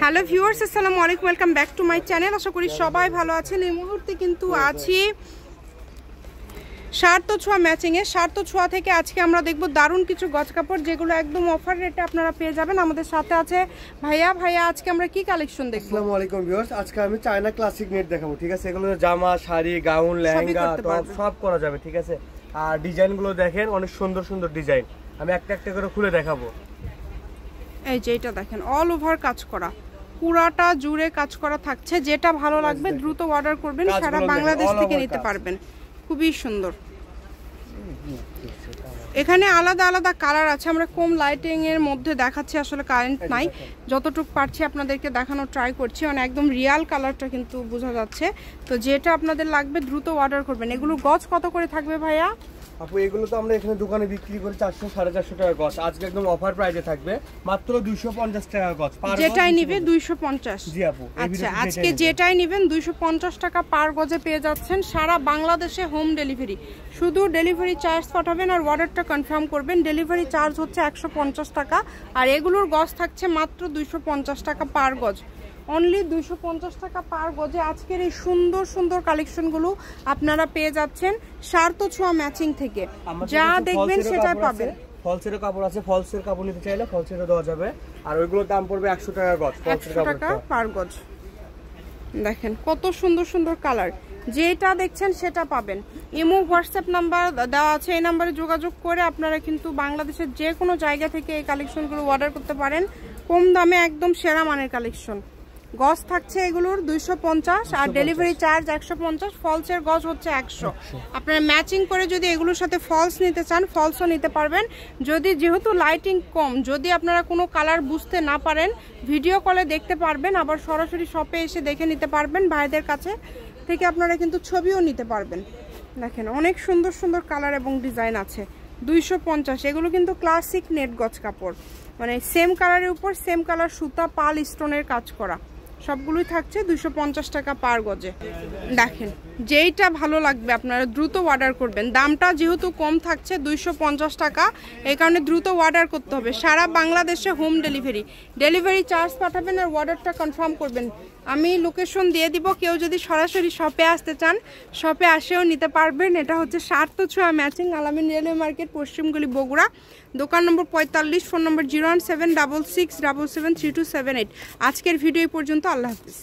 Hello viewers, আসসালামু আলাইকুম, welcome back to my channel. আশা করি সবাই ভালো আছেন। এই মুহূর্তে কিন্তু আছি শার্ট ছোঁয়া ম্যাচিংয়ে। শার্ট ছোঁয়া থেকে আজকে আমরা দেখব দারুণ কিছু গজ কাপড়, যেগুলো একদম অফার রেটে আপনারা পেয়ে যাবেন। আমাদের সাথে আছে ভাইয়া। আজকে আমরা কি কালেকশন দেখব? আসসালামু আলাইকুম ভিউয়ার্স, আজকে আমি চায়না ক্লাসিক নেট দেখাবো। ঠিক আছে, এগুলো জামা, শাড়ি, গাউন, লেহেঙ্গা টপ সব করা যাবে। ঠিক আছে, আর ডিজাইনগুলো দেখেন, অনেক সুন্দর সুন্দর ডিজাইন। আমি একটা একটা করে খুলে দেখাবো। এই যে এটা দেখেন, অল ওভার কাজ করা, পুরাটা জুড়ে কাজ করা থাকছে। যেটা ভালো লাগবে দ্রুত অর্ডার করবেন, সারা বাংলাদেশ থেকে নিতে পারবেন। খুবই সুন্দর। এখানে আলাদা আলাদা কালার আছে। আমরা কম লাইটিং এর মধ্যে দেখাচ্ছি, আসলে কারেন্ট নাই, যতটুকু পারছি আপনাদেরকে দেখানোর ট্রাই করছি। মানে একদম রিয়াল কালারটা কিন্তু বোঝা যাচ্ছে। তো যেটা আপনাদের লাগবে দ্রুত অর্ডার করবেন। এগুলো গজ কত করে থাকবে ভাইয়া? আপু এগুলো তো আমরা এখানে দোকানে বিক্রি করি 400-450 টাকা গজ। আজকে একদম অফার প্রাইসে থাকবে মাত্র 250 টাকা গজ। যেটাই নিবে 250। জি আপু, আচ্ছা, আজকে যেটাই নেবেন 250 টাকা পার গজে পেয়ে যাচ্ছেন। সারা বাংলাদেশে হোম ডেলিভারি। শুধু ডেলিভারি চার্জ পাঠাবেন আর অর্ডারটা কনফার্ম করবেন। ডেলিভারি চার্জ হচ্ছে 150 টাকা, আর এগুলোর গজ থাকছে মাত্র 250 টাকা পার গজ। অনলি 250 টাকা পার গজে আজকের এই সুন্দর সুন্দর কালেকশনগুলো আপনারা পেয়ে যাচ্ছেন শার্ট ছোঁয়া ম্যাচিং থেকে। যা দেখবেন সেটাই পাবেন। ফলসের কাপড় আছে, ফলসের কাপড় নিতে চাইলে ফলসেরও দেওয়া যাবে। আর ওইগুলোর দাম পড়বে 100 টাকা গজ। 100 টাকা পার গজ। দেখেন কত সুন্দর সুন্দর কালার। যেটা দেখছেন সেটা পাবেন। ইমো হোয়াটসঅ্যাপ নাম্বার দেওয়া আছে, এই নাম্বারে যোগাযোগ করে আপনারা কিন্তু বাংলাদেশের যে কোনো জায়গা থেকে এই কালেকশনগুলো অর্ডার করতে পারেন। কম দামে একদম সেরা মানের কালেকশন। গজ থাকছে এগুলোর 250 আর ডেলিভারি চার্জ 150। ফলসের গজ হচ্ছে 100। আপনারা ম্যাচিং করে যদি এগুলোর সাথে ফলস নিতে চান ফলসও নিতে পারবেন। যেহেতু লাইটিং কম, যদি আপনারা কোনো কালার বুঝতে না পারেন ভিডিও কলে দেখতে পারবেন, আবার সরাসরি শপে এসে দেখে নিতে পারবেন। ভাইদের কাছে থেকে আপনারা কিন্তু ছবিও নিতে পারবেন। দেখেন অনেক সুন্দর সুন্দর কালার এবং ডিজাইন আছে। 250। এগুলো কিন্তু ক্লাসিক নেট গজ কাপড়, মানে সেম কালারের উপর সেম কালার সুতা পাল স্টোনের কাজ করা। সবগুলোই থাকছে 250 টাকা পার গজে। দেখেন যেইটা ভালো লাগবে আপনারা দ্রুত অর্ডার করবেন। দামটা যেহেতু কম থাকছে 250 টাকা, এই কারণে দ্রুত অর্ডার করতে হবে। সারা বাংলাদেশে হোম ডেলিভারি। ডেলিভারি চার্জ পাঠাবেন আর অর্ডারটা কনফার্ম করবেন। আমি লোকেশন দিয়ে দিব, কেউ যদি সরাসরি শপে আসতে চান শপে আসেও নিতে পারবেন। এটা হচ্ছে শার্ট ছোঁয়া ম্যাচিং, আলামিন রেলওয়ে মার্কেট, পশ্চিমগলি, বগুড়া। দোকান নম্বর 45, ফোন নম্বর 01766773278। আজকের ভিডিও পর্যন্ত। আল্লাহ হাফিজ।